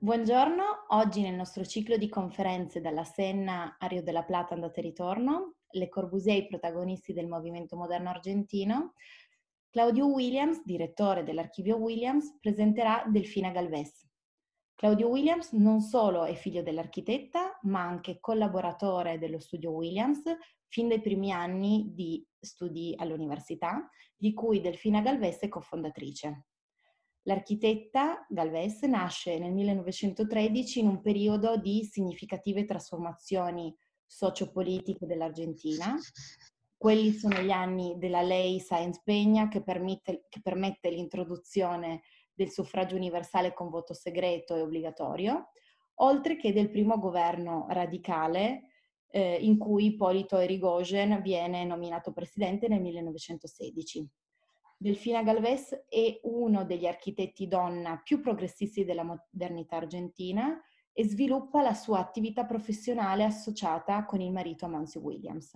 Buongiorno, oggi nel nostro ciclo di conferenze dalla Senna a Rio della Plata andata e ritorno, Le Corbusier, i protagonisti del movimento moderno argentino, Claudio Williams, direttore dell'Archivio Williams, presenterà Delfina Galvez. Claudio Williams non solo è figlio dell'architetta, ma anche collaboratore dello studio Williams fin dai primi anni di studi all'università, di cui Delfina Galvez è cofondatrice. L'architetta Galvez nasce nel 1913 in un periodo di significative trasformazioni sociopolitiche dell'Argentina. Quelli sono gli anni della Ley Sáenz Peña che permette l'introduzione del suffragio universale con voto segreto e obbligatorio, oltre che del primo governo radicale in cui Hipólito Yrigoyen viene nominato presidente nel 1916. Delfina Galvez è uno degli architetti donna più progressisti della modernità argentina e sviluppa la sua attività professionale associata con il marito Amancio Williams.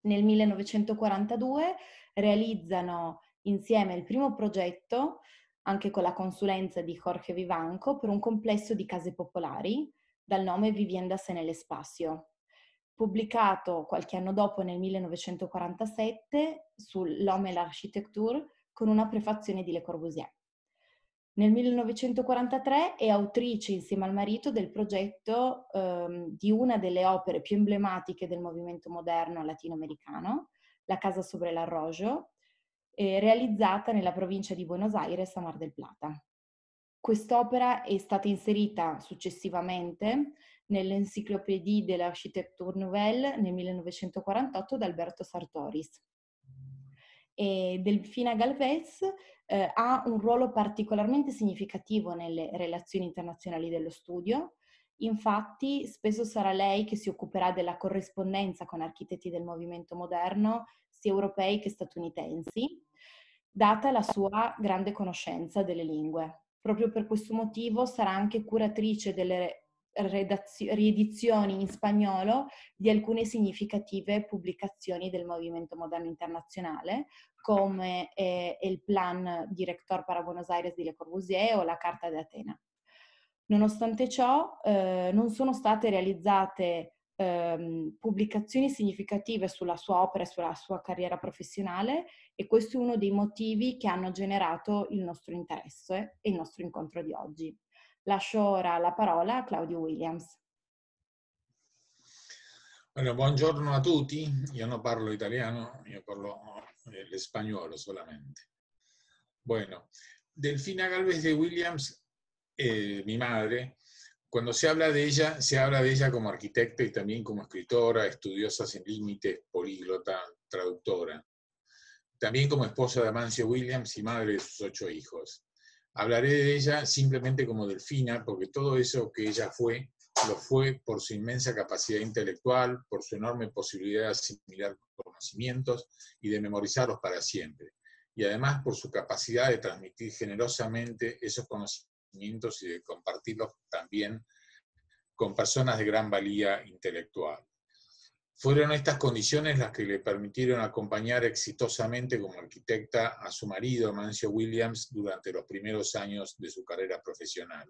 Nel 1942 realizzano insieme il primo progetto, anche con la consulenza di Jorge Vivanco, per un complesso di case popolari dal nome Viviendas en el Espacio, pubblicato qualche anno dopo nel 1947 sull'Homme et l'Architecture con una prefazione di Le Corbusier. Nel 1943 è autrice insieme al marito del progetto di una delle opere più emblematiche del movimento moderno latinoamericano, La Casa sobre el Arroyo, realizzata nella provincia di Buenos Aires a Mar del Plata. Quest'opera è stata inserita successivamente nell'Encyclopédie de l'Architecture Nouvelle nel 1948 da Alberto Sartoris. E Delfina Galvez ha un ruolo particolarmente significativo nelle relazioni internazionali dello studio. Infatti, spesso sarà lei che si occuperà della corrispondenza con architetti del movimento moderno, sia europei che statunitensi, data la sua grande conoscenza delle lingue. Proprio per questo motivo sarà anche curatrice delle riedizioni in spagnolo di alcune significative pubblicazioni del movimento moderno internazionale, come il Plan Director para Buenos Aires di Le Corbusier o la Carta de Atena. Nonostante ciò, non sono state realizzate pubblicazioni significative sulla sua opera e sulla sua carriera professionale, e questo è uno dei motivi che hanno generato il nostro interesse e il nostro incontro di oggi. Lascio ora la parola a Claudio Williams. Bueno, buongiorno a tutti. Io non parlo italiano, io parlo l'espagnolo solamente. Bueno, Delfina Galvez de Williams, mi madre, cuando se habla de ella como arquitecta y también como escritora, estudiosa sin límites, políglota, traductora. También como esposa de Amancio Williams y madre de sus 8 hijos. Hablaré de ella simplemente como Delfina, porque todo eso que ella fue, lo fue por su inmensa capacidad intelectual, por su enorme posibilidad de asimilar conocimientos y de memorizarlos para siempre. Y además por su capacidad de transmitir generosamente esos conocimientos y de compartirlos también con personas de gran valía intelectual. Fueron estas condiciones las que le permitieron acompañar exitosamente como arquitecta a su marido, Amancio Williams, durante los primeros años de su carrera profesional.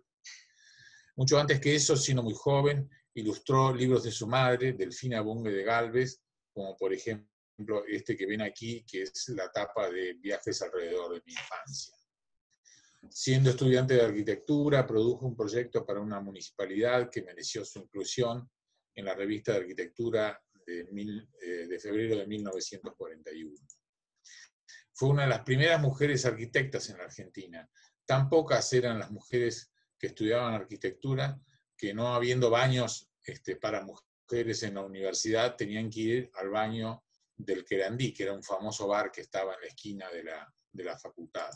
Mucho antes que eso, siendo muy joven, ilustró libros de su madre, Delfina Bunge de Galvez, como por ejemplo este que ven aquí, que es la tapa de Viajes alrededor de mi infancia. Siendo estudiante de arquitectura, produjo un proyecto para una municipalidad que mereció su inclusión en la revista de arquitectura de febrero de 1941. Fue una de las primeras mujeres arquitectas en la Argentina. Tan pocas eran las mujeres que estudiaban arquitectura que, no habiendo baños para mujeres en la universidad, tenían que ir al baño del Querandí, que era un famoso bar que estaba en la esquina de la facultad.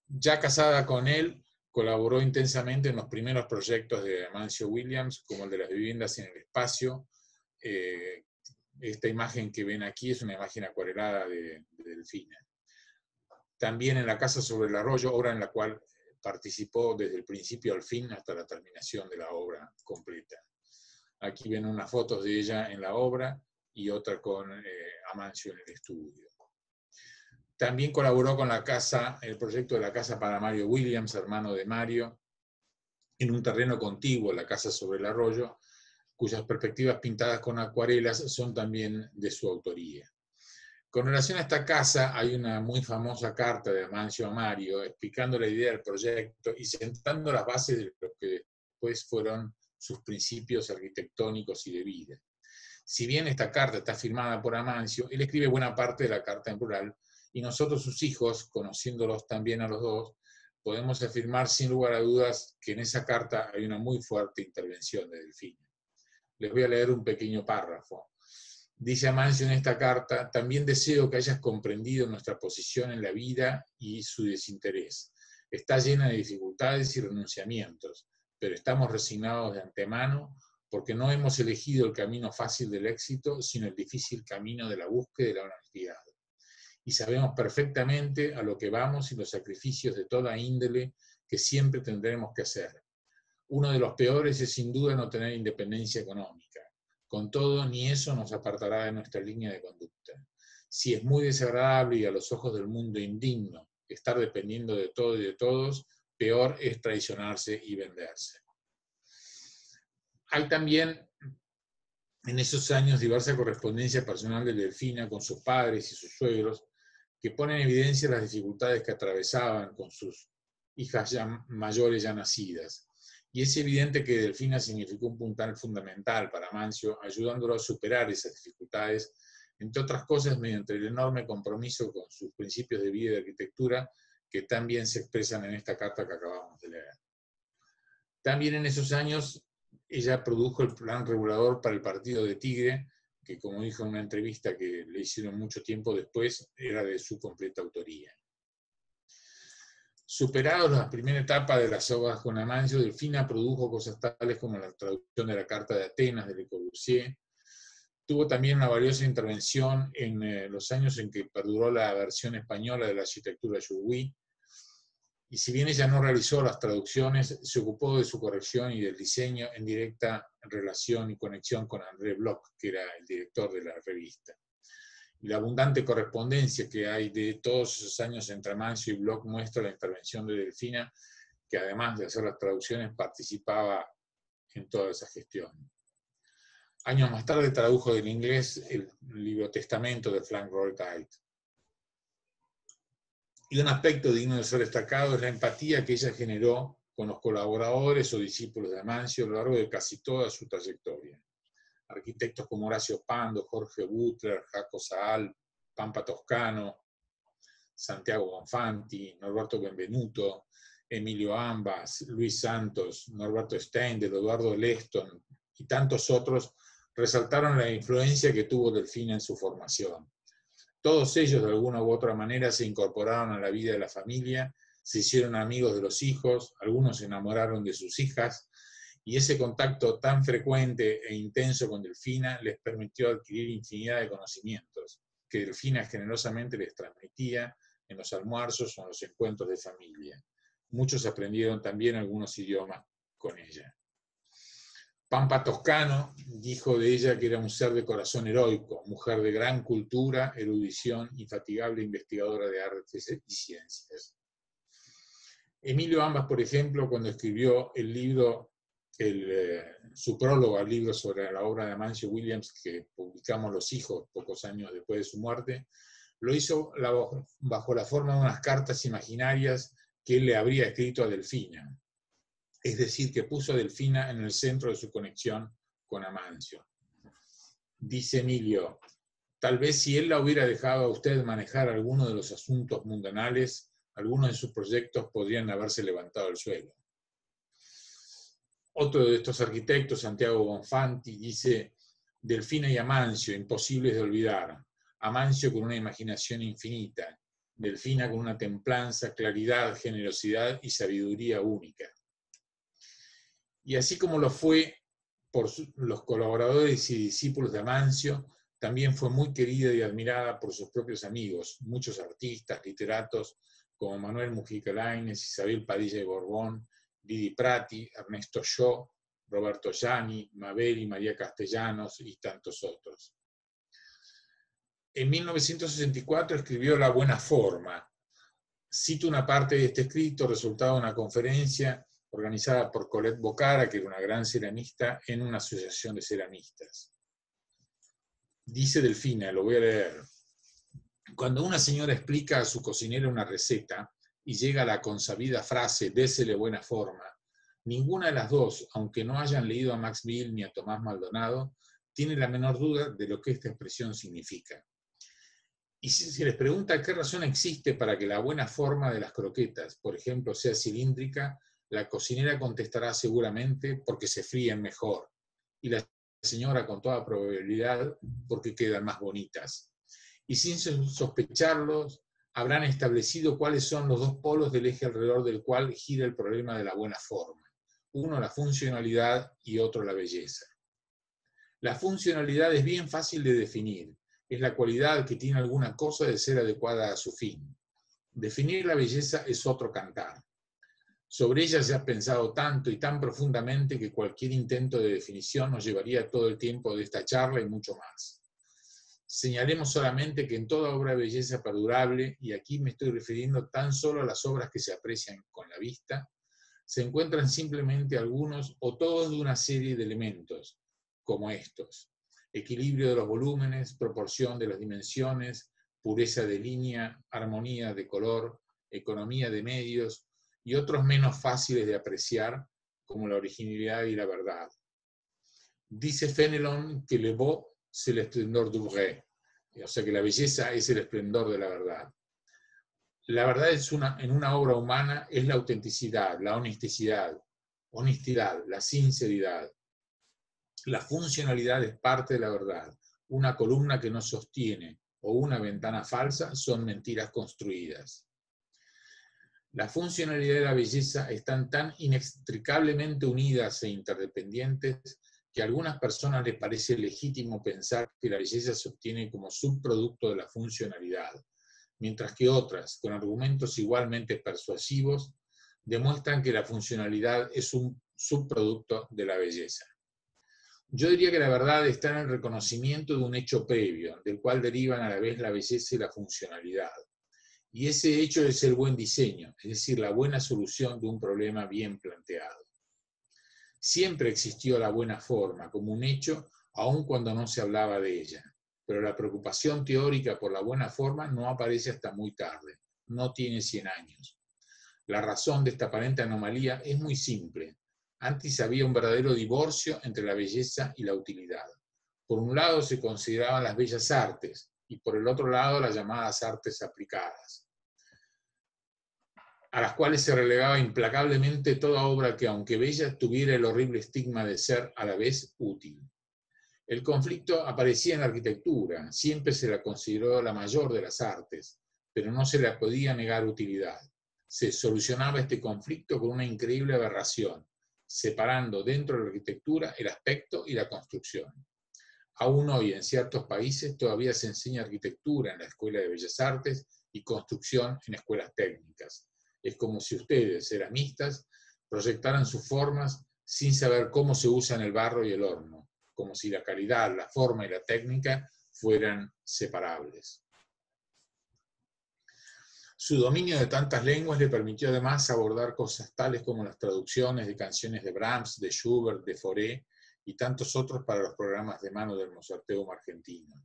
Ya casada con él, colaboró intensamente en los primeros proyectos de Amancio Williams, como el de las viviendas en el espacio. Esta imagen que ven aquí es una imagen acuarelada de Delfina. También en La Casa sobre el Arroyo, obra en la cual participó desde el principio al fin hasta la terminación de la obra completa. Aquí ven unas fotos de ella en la obra y otra con Amancio en el estudio. También colaboró con el proyecto de la casa para Mario Williams, hermano de Mario, en un terreno contiguo, la casa sobre el arroyo, cuyas perspectivas pintadas con acuarelas son también de su autoría. Con relación a esta casa, hay una muy famosa carta de Amancio a Mario explicando la idea del proyecto y sentando las bases de lo que después fueron sus principios arquitectónicos y de vida. Si bien esta carta está firmada por Amancio, él escribe buena parte de la carta en plural, y nosotros, sus hijos, conociéndolos también a los dos, podemos afirmar sin lugar a dudas que en esa carta hay una muy fuerte intervención de Delfina. Les voy a leer un pequeño párrafo. Dice Amancio en esta carta: también deseo que hayas comprendido nuestra posición en la vida y su desinterés. Está llena de dificultades y renunciamientos, pero estamos resignados de antemano porque no hemos elegido el camino fácil del éxito, sino el difícil camino de la búsqueda de la honestidad. Y sabemos perfectamente a lo que vamos y los sacrificios de toda índole que siempre tendremos que hacer. Uno de los peores es sin duda no tener independencia económica. Con todo, ni eso nos apartará de nuestra línea de conducta. Si es muy desagradable y a los ojos del mundo indigno estar dependiendo de todo y de todos, peor es traicionarse y venderse. Hay también en esos años diversa correspondencia personal de Delfina con sus padres y sus suegros, que pone en evidencia las dificultades que atravesaban con sus hijas ya mayores ya nacidas. Y es evidente que Delfina significó un puntal fundamental para Amancio, ayudándolo a superar esas dificultades, entre otras cosas mediante el enorme compromiso con sus principios de vida y de arquitectura, que también se expresan en esta carta que acabamos de leer. También en esos años ella produjo el plan regulador para el partido de Tigre, que, como dijo en una entrevista que le hicieron mucho tiempo después, era de su completa autoría. Superados la primera etapa de las obras con Amancio, Delfina produjo cosas tales como la traducción de la Carta de Atenas de Le Corbusier. Tuvo también una valiosa intervención en los años en que perduró la versión española de la arquitectura Jouy, y si bien ella no realizó las traducciones, se ocupó de su corrección y del diseño en directa relación y conexión con André Bloch, que era el director de la revista. Y la abundante correspondencia que hay de todos esos años entre Amancio y Bloch muestra la intervención de Delfina, que además de hacer las traducciones participaba en toda esa gestión. Años más tarde tradujo del inglés el libro Testamento de Frank Lloyd Wright. Y un aspecto digno de ser destacado es la empatía que ella generó con los colaboradores o discípulos de Amancio a lo largo de casi toda su trayectoria. Arquitectos como Horacio Pando, Jorge Butler, Jaco Saal, Pampa Toscano, Santiago Bonfanti, Norberto Benvenuto, Emilio Ambas, Luis Santos, Norberto Steindl, Eduardo Leston y tantos otros resaltaron la influencia que tuvo Delfina en su formación. Todos ellos, de alguna u otra manera, se incorporaron a la vida de la familia, se hicieron amigos de los hijos, algunos se enamoraron de sus hijas, y ese contacto tan frecuente e intenso con Delfina les permitió adquirir infinidad de conocimientos que Delfina generosamente les transmitía en los almuerzos o en los encuentros de familia. Muchos aprendieron también algunos idiomas con ella. Pampa Toscano dijo de ella que era un ser de corazón heroico, mujer de gran cultura, erudición, infatigable investigadora de artes y ciencias. Emilio Ambas, por ejemplo, cuando escribió el libro, su prólogo al libro sobre la obra de Amancio Williams, que publicamos Los Hijos pocos años después de su muerte, lo hizo bajo la forma de unas cartas imaginarias que él le habría escrito a Delfina. Es decir, que puso a Delfina en el centro de su conexión con Amancio. Dice Emilio: tal vez si él la hubiera dejado a usted manejar alguno de los asuntos mundanales, algunos de sus proyectos podrían haberse levantado al suelo. Otro de estos arquitectos, Santiago Bonfanti, dice: Delfina y Amancio, imposibles de olvidar. Amancio con una imaginación infinita, Delfina con una templanza, claridad, generosidad y sabiduría única. Y así como lo fue por los colaboradores y discípulos de Amancio, también fue muy querida y admirada por sus propios amigos, muchos artistas, literatos, como Manuel Mujica Lainez, Isabel Padilla de Borbón, Didi Prati, Ernesto Shaw, Roberto Gianni, Mabel y María Castellanos y tantos otros. En 1964 escribió La buena forma. Cito una parte de este escrito, resultado de una conferencia organizada por Colette Bocara, que era una gran ceramista, en una asociación de ceramistas. Dice Delfina, lo voy a leer: cuando una señora explica a su cocinera una receta y llega a la consabida frase «désele buena forma», ninguna de las dos, aunque no hayan leído a Max Mill ni a Tomás Maldonado, tiene la menor duda de lo que esta expresión significa. Y si se les pregunta qué razón existe para que la buena forma de las croquetas, por ejemplo, sea cilíndrica, la cocinera contestará seguramente porque se fríen mejor, y la señora con toda probabilidad porque quedan más bonitas. Y sin sospecharlos, habrán establecido cuáles son los dos polos del eje alrededor del cual gira el problema de la buena forma. Uno la funcionalidad y otro la belleza. La funcionalidad es bien fácil de definir. Es la cualidad que tiene alguna cosa de ser adecuada a su fin. Definir la belleza es otro cantar. Sobre ella se ha pensado tanto y tan profundamente que cualquier intento de definición nos llevaría todo el tiempo de esta charla y mucho más. Señalemos solamente que en toda obra de belleza perdurable, y aquí me estoy refiriendo tan solo a las obras que se aprecian con la vista, se encuentran simplemente algunos o todos de una serie de elementos, como estos: equilibrio de los volúmenes, proporción de las dimensiones, pureza de línea, armonía de color, economía de medios, y otros menos fáciles de apreciar, como la originalidad y la verdad. Dice Fenelon que le beau, c'est l'esplendor du vrai, o sea que la belleza es el esplendor de la verdad. La verdad en una obra humana es la autenticidad, la honestidad, la sinceridad. La funcionalidad es parte de la verdad. Una columna que no sostiene o una ventana falsa son mentiras construidas. La funcionalidad y la belleza están tan inextricablemente unidas e interdependientes que a algunas personas les parece legítimo pensar que la belleza se obtiene como subproducto de la funcionalidad, mientras que otras, con argumentos igualmente persuasivos, demuestran que la funcionalidad es un subproducto de la belleza. Yo diría que la verdad está en el reconocimiento de un hecho previo, del cual derivan a la vez la belleza y la funcionalidad. Y ese hecho es el buen diseño, es decir, la buena solución de un problema bien planteado. Siempre existió la buena forma como un hecho, aun cuando no se hablaba de ella. Pero la preocupación teórica por la buena forma no aparece hasta muy tarde, no tiene 100 años. La razón de esta aparente anomalía es muy simple. Antes había un verdadero divorcio entre la belleza y la utilidad. Por un lado se consideraban las bellas artes, y por el otro lado las llamadas artes aplicadas, a las cuales se relegaba implacablemente toda obra que, aunque bella, tuviera el horrible estigma de ser a la vez útil. El conflicto aparecía en la arquitectura, siempre se la consideró la mayor de las artes, pero no se le podía negar utilidad. Se solucionaba este conflicto con una increíble aberración, separando dentro de la arquitectura el aspecto y la construcción. Aún hoy en ciertos países todavía se enseña arquitectura en la Escuela de Bellas Artes y construcción en escuelas técnicas. Es como si ustedes, ceramistas, proyectaran sus formas sin saber cómo se usan el barro y el horno, como si la calidad, la forma y la técnica fueran separables. Su dominio de tantas lenguas le permitió además abordar cosas tales como las traducciones de canciones de Brahms, de Schubert, de Fauré y tantos otros para los programas de mano del Mozarteum argentino.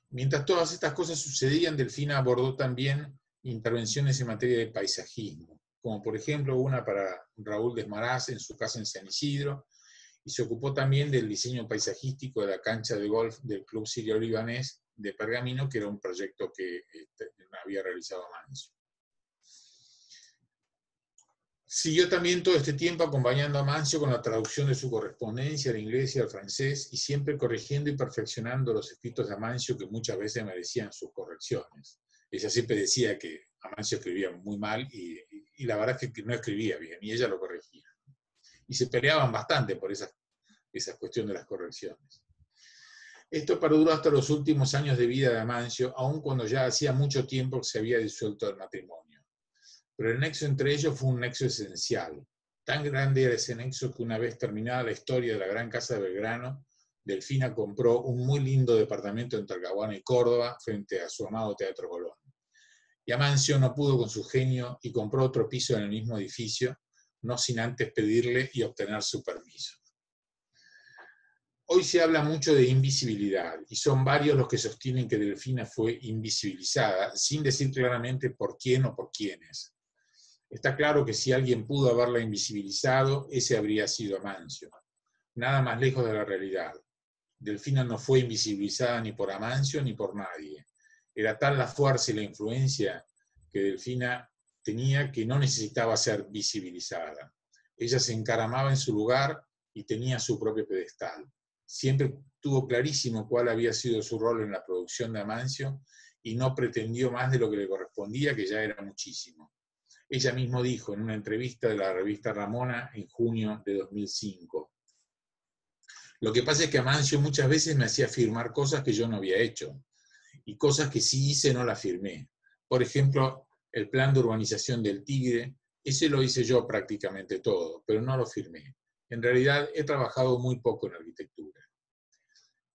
Mientras todas estas cosas sucedían, Delfina abordó también intervenciones en materia de paisajismo, como por ejemplo una para Raúl Desmaraz en su casa en San Isidro, y se ocupó también del diseño paisajístico de la cancha de golf del Club Sirio-Libanés de Pergamino, que era un proyecto que había realizado Mancio. Siguió también todo este tiempo acompañando a Mancio con la traducción de su correspondencia al inglés y al francés, y siempre corrigiendo y perfeccionando los escritos de Amancio, que muchas veces merecían sus correcciones. Ella siempre decía que Amancio escribía muy mal, y la verdad es que no escribía bien, y ella lo corregía. Y se peleaban bastante por esa cuestión de las correcciones. Esto perduró hasta los últimos años de vida de Amancio, aun cuando ya hacía mucho tiempo que se había disuelto el matrimonio. Pero el nexo entre ellos fue un nexo esencial. Tan grande era ese nexo que una vez terminada la historia de la Gran Casa de Belgrano, Delfina compró un muy lindo departamento en Talcahuano y Córdoba, frente a su amado Teatro Colón. Y Amancio no pudo con su genio y compró otro piso en el mismo edificio, no sin antes pedirle y obtener su permiso. Hoy se habla mucho de invisibilidad, y son varios los que sostienen que Delfina fue invisibilizada, sin decir claramente por quién o por quiénes. Está claro que si alguien pudo haberla invisibilizado, ese habría sido Amancio. Nada más lejos de la realidad. Delfina no fue invisibilizada ni por Amancio ni por nadie. Era tal la fuerza y la influencia que Delfina tenía que no necesitaba ser visibilizada. Ella se encaramaba en su lugar y tenía su propio pedestal. Siempre tuvo clarísimo cuál había sido su rol en la producción de Amancio y no pretendió más de lo que le correspondía, que ya era muchísimo. Ella misma dijo en una entrevista de la revista Ramona en junio de 2005: lo que pasa es que Amancio muchas veces me hacía firmar cosas que yo no había hecho, y cosas que sí hice no las firmé. Por ejemplo, el plan de urbanización del Tigre, ese lo hice yo prácticamente todo, pero no lo firmé. En realidad he trabajado muy poco en arquitectura.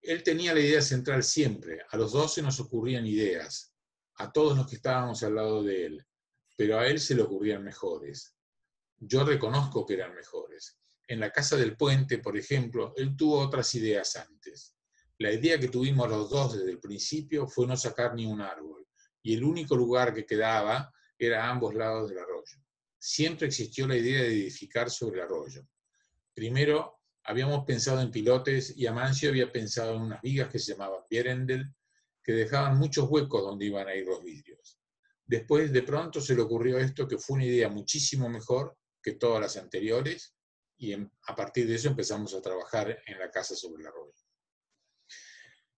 Él tenía la idea central siempre. A los dos se nos ocurrían ideas, a todos los que estábamos al lado de él, pero a él se le ocurrían mejores. Yo reconozco que eran mejores. En la Casa del Puente, por ejemplo, él tuvo otras ideas antes. La idea que tuvimos los dos desde el principio fue no sacar ni un árbol, y el único lugar que quedaba era a ambos lados del arroyo. Siempre existió la idea de edificar sobre el arroyo. Primero habíamos pensado en pilotes y Amancio había pensado en unas vigas que se llamaban Vierendel, que dejaban muchos huecos donde iban a ir los vidrios. Después, de pronto, se le ocurrió esto, que fue una idea muchísimo mejor que todas las anteriores, y a partir de eso empezamos a trabajar en la casa sobre el arroyo.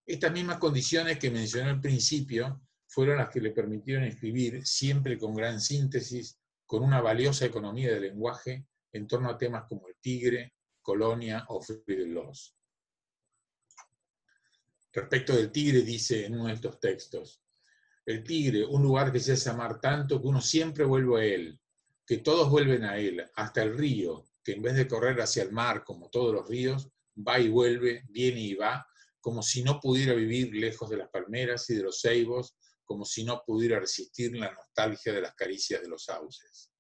Estas mismas condiciones que mencioné al principio fueron las que le permitieron escribir, siempre con gran síntesis, con una valiosa economía de lenguaje, en torno a temas como el Tigre, Colonia o Friedel-Loos. Respecto del Tigre, dice en uno de estos textos: el Tigre, un lugar que se hace amar tanto que uno siempre vuelve a él, que todos vuelven a él, hasta el río, que en vez de correr hacia el mar como todos los ríos, va y vuelve, viene y va, como si no pudiera vivir lejos de las palmeras y de los ceibos, como si no pudiera resistir la nostalgia de las caricias de los sauces.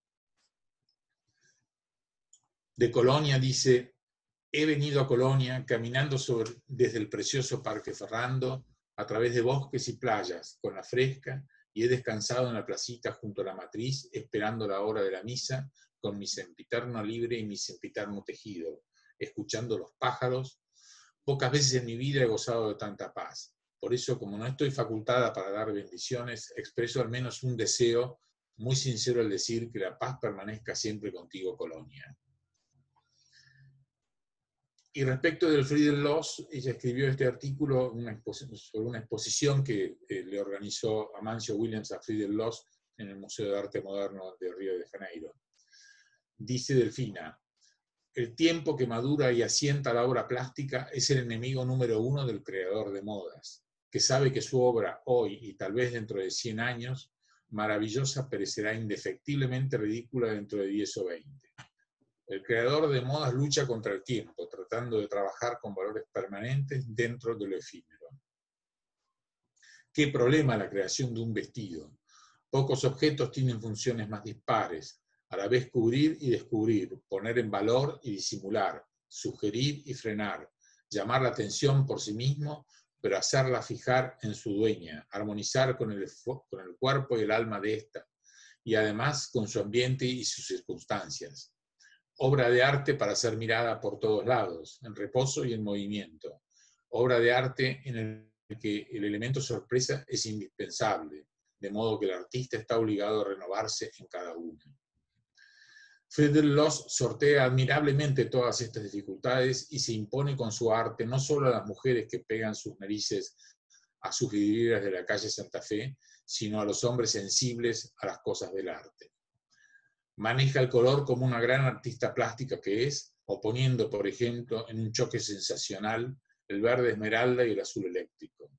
De Colonia dice: he venido a Colonia caminando desde el precioso Parque Ferrando, a través de bosques y playas, con la fresca, y he descansado en la placita junto a la matriz, esperando la hora de la misa, con mi sempiterno libre y mi sempiterno tejido, escuchando los pájaros. Pocas veces en mi vida he gozado de tanta paz. Por eso, como no estoy facultada para dar bendiciones, expreso al menos un deseo muy sincero al decir que la paz permanezca siempre contigo, Colonia. Y respecto del Friedel-Loos, ella escribió este artículo sobre una exposición que le organizó Amancio Williams a Friedel-Loos en el Museo de Arte Moderno de Río de Janeiro. Dice Delfina: el tiempo que madura y asienta la obra plástica es el enemigo número 1 del creador de modas, que sabe que su obra hoy y tal vez dentro de 100 años, maravillosa, perecerá indefectiblemente ridícula dentro de 10 o 20. El creador de modas lucha contra el tiempo, tratando de trabajar con valores permanentes dentro de lo efímero. ¿Qué problema la creación de un vestido? Pocos objetos tienen funciones más dispares, a la vez cubrir y descubrir, poner en valor y disimular, sugerir y frenar, llamar la atención por sí mismo, pero hacerla fijar en su dueña, armonizar con el cuerpo y el alma de ésta, y además con su ambiente y sus circunstancias. Obra de arte para ser mirada por todos lados, en reposo y en movimiento. Obra de arte en el que el elemento sorpresa es indispensable, de modo que el artista está obligado a renovarse en cada una. Friedel-Loos sortea admirablemente todas estas dificultades y se impone con su arte no solo a las mujeres que pegan sus narices a sus vidrieras de la calle Santa Fe, sino a los hombres sensibles a las cosas del arte. Maneja el color como una gran artista plástica que es, oponiendo, por ejemplo, en un choque sensacional, el verde esmeralda y el azul eléctrico.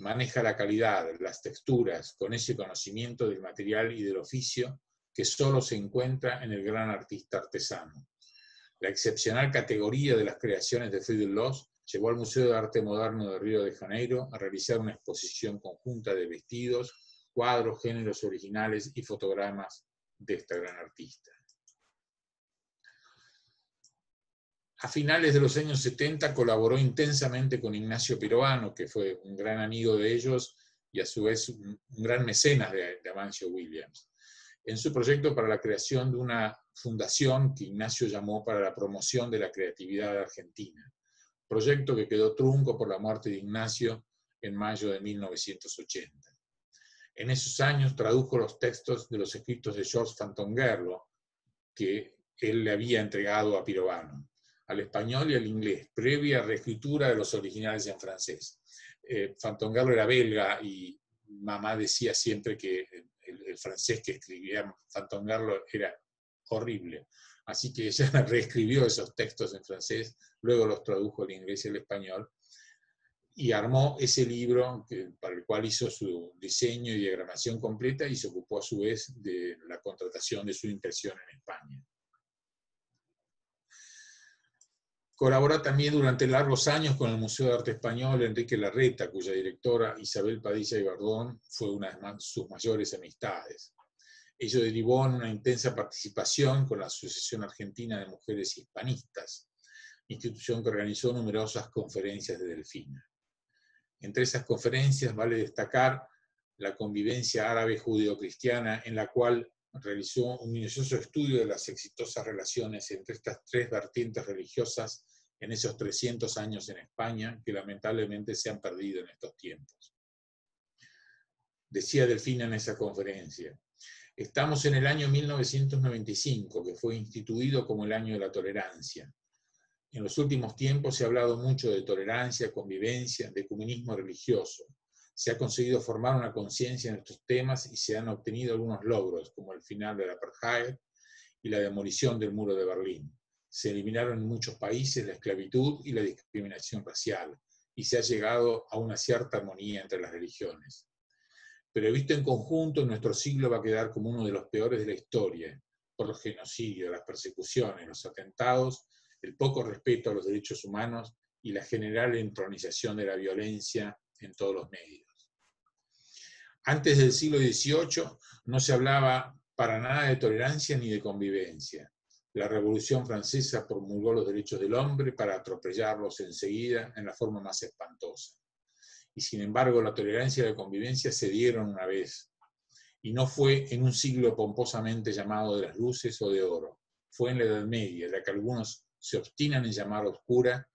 Maneja la calidad, las texturas, con ese conocimiento del material y del oficio que solo se encuentra en el gran artista artesano. La excepcional categoría de las creaciones de Friedel-Loos llevó al Museo de Arte Moderno de Río de Janeiro a realizar una exposición conjunta de vestidos, cuadros, géneros originales y fotogramas de esta gran artista. A finales de los años 70 colaboró intensamente con Ignacio Pirovano, que fue un gran amigo de ellos y a su vez un gran mecenas de Amancio Williams, en su proyecto para la creación de una fundación que Ignacio llamó para la promoción de la creatividad argentina, proyecto que quedó trunco por la muerte de Ignacio en mayo de 1980. En esos años tradujo los textos de los escritos de George Fantongerlo, que él le había entregado a Pirovano, al español y al inglés, previa reescritura de los originales en francés. Fantongerlo era belga y mamá decía siempre que el francés que escribía Fantongerlo era horrible. Así que ella reescribió esos textos en francés, luego los tradujo al inglés y al español, y armó ese libro para el cual hizo su diseño y diagramación completa y se ocupó a su vez de la contratación de su impresión en España. Colaboró también durante largos años con el Museo de Arte Español Enrique Larreta, cuya directora Isabel Padilla Ibardón fue una de sus mayores amistades. Ello derivó en una intensa participación con la Asociación Argentina de Mujeres Hispanistas, institución que organizó numerosas conferencias de Delfina. Entre esas conferencias vale destacar la convivencia árabe-judeo-cristiana, en la cual realizó un minucioso estudio de las exitosas relaciones entre estas tres vertientes religiosas en esos 300 años en España, que lamentablemente se han perdido en estos tiempos. Decía Delfina en esa conferencia: estamos en el año 1995, que fue instituido como el año de la tolerancia. En los últimos tiempos se ha hablado mucho de tolerancia, convivencia, de ecumenismo religioso. Se ha conseguido formar una conciencia en estos temas y se han obtenido algunos logros, como el final del apartheid y la demolición del muro de Berlín. Se eliminaron en muchos países la esclavitud y la discriminación racial, y se ha llegado a una cierta armonía entre las religiones. Pero visto en conjunto, nuestro siglo va a quedar como uno de los peores de la historia, por los genocidios, las persecuciones, los atentados, el poco respeto a los derechos humanos y la general entronización de la violencia en todos los medios. Antes del siglo XVIII no se hablaba para nada de tolerancia ni de convivencia. La Revolución Francesa promulgó los derechos del hombre para atropellarlos enseguida en la forma más espantosa. Y sin embargo, la tolerancia y la convivencia se dieron una vez. Y no fue en un siglo pomposamente llamado de las luces o de oro. Fue en la Edad Media, la que algunos se obstinan en llamar oscura,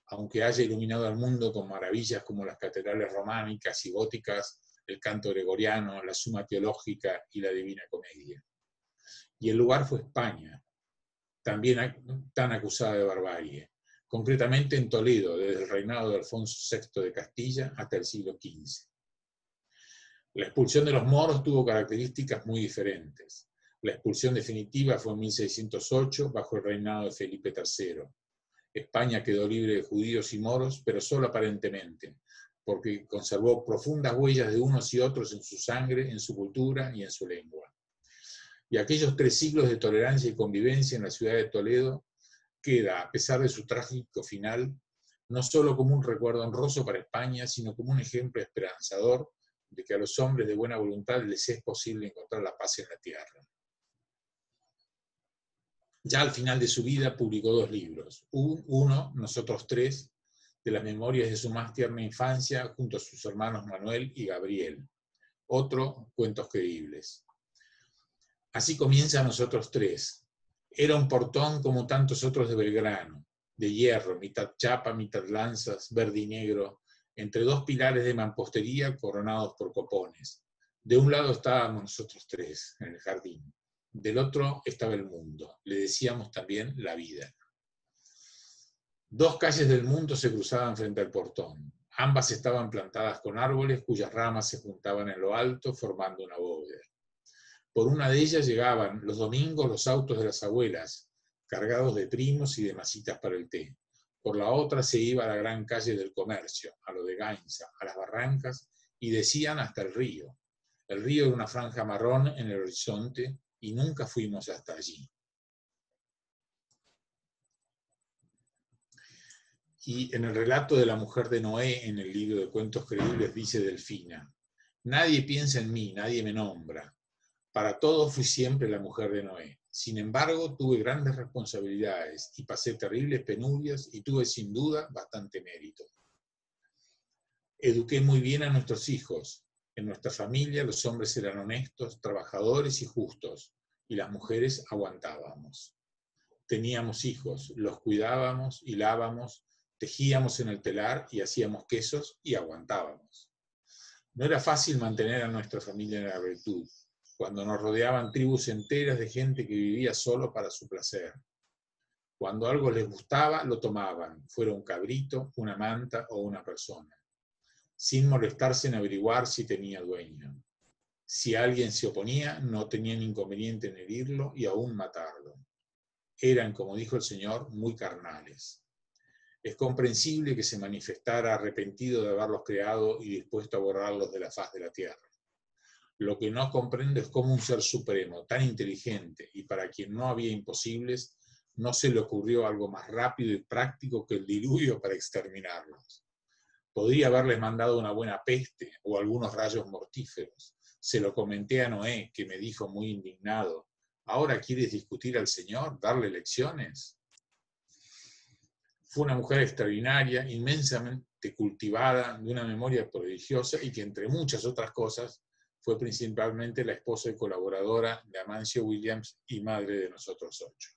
aunque haya iluminado al mundo con maravillas como las catedrales románicas y góticas, el canto gregoriano, la Suma Teológica y la Divina Comedia. Y el lugar fue España, también tan acusada de barbarie, concretamente en Toledo, desde el reinado de Alfonso VI de Castilla hasta el siglo XV. La expulsión de los moros tuvo características muy diferentes. La expulsión definitiva fue en 1608, bajo el reinado de Felipe III. España quedó libre de judíos y moros, pero solo aparentemente, porque conservó profundas huellas de unos y otros en su sangre, en su cultura y en su lengua. Y aquellos 3 siglos de tolerancia y convivencia en la ciudad de Toledo queda, a pesar de su trágico final, no solo como un recuerdo honroso para España, sino como un ejemplo esperanzador de que a los hombres de buena voluntad les es posible encontrar la paz en la tierra. Ya al final de su vida publicó 2 libros. Uno, Nosotros 3, de las memorias de su más tierna infancia junto a sus hermanos Manuel y Gabriel. Otro, Cuentos creíbles. Así comienza Nosotros 3. Era un portón como tantos otros de Belgrano, de hierro, mitad chapa, mitad lanzas, verde y negro, entre 2 pilares de mampostería coronados por copones. De un lado estábamos nosotros 3, en el jardín. Del otro estaba el mundo. Le decíamos también la vida. 2 calles del mundo se cruzaban frente al portón. Ambas estaban plantadas con árboles cuyas ramas se juntaban en lo alto formando una bóveda. Por una de ellas llegaban los domingos los autos de las abuelas, cargados de primos y de masitas para el té. Por la otra se iba a la gran calle del comercio, a lo de Gainza, a las barrancas, y decían hasta el río. El río era una franja marrón en el horizonte y nunca fuimos hasta allí. Y en el relato de la mujer de Noé, en el libro de Cuentos Creíbles, dice Delfina: nadie piensa en mí, nadie me nombra. Para todos fui siempre la mujer de Noé. Sin embargo, tuve grandes responsabilidades y pasé terribles penurias y tuve sin duda bastante mérito. Eduqué muy bien a nuestros hijos. En nuestra familia los hombres eran honestos, trabajadores y justos, y las mujeres aguantábamos. Teníamos hijos, los cuidábamos, hilábamos, tejíamos en el telar y hacíamos quesos y aguantábamos. No era fácil mantener a nuestra familia en la virtud, cuando nos rodeaban tribus enteras de gente que vivía solo para su placer. Cuando algo les gustaba, lo tomaban, fuera un cabrito, una manta o una persona, sin molestarse en averiguar si tenía dueño. Si alguien se oponía, no tenían inconveniente en herirlo y aún matarlo. Eran, como dijo el Señor, muy carnales. Es comprensible que se manifestara arrepentido de haberlos creado y dispuesto a borrarlos de la faz de la tierra. Lo que no comprendo es cómo un ser supremo, tan inteligente y para quien no había imposibles, no se le ocurrió algo más rápido y práctico que el diluvio para exterminarlos. Podría haberles mandado una buena peste o algunos rayos mortíferos. Se lo comenté a Noé, que me dijo muy indignado: ¿ahora quieres discutir al Señor, darle lecciones? Fue una mujer extraordinaria, inmensamente cultivada, de una memoria prodigiosa y que, entre muchas otras cosas, fue principalmente la esposa y colaboradora de Amancio Williams y madre de nosotros 8.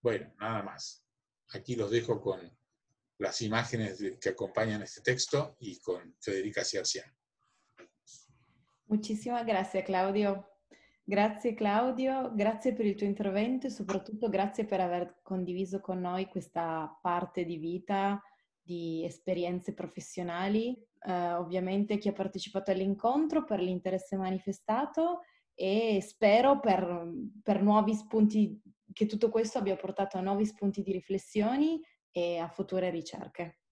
Bueno, nada más. Aquí los dejo con las imágenes que acompañan este texto y con Federica Ciarciano. Muchísimas gracias, Claudio. Grazie Claudio, grazie per il tuo intervento e soprattutto grazie per aver condiviso con noi questa parte di vita, di esperienze professionali. Ovviamente chi ha partecipato all'incontro per l'interesse manifestato e spero per nuovi spunti, che tutto questo abbia portato a nuovi spunti di riflessioni e a future ricerche.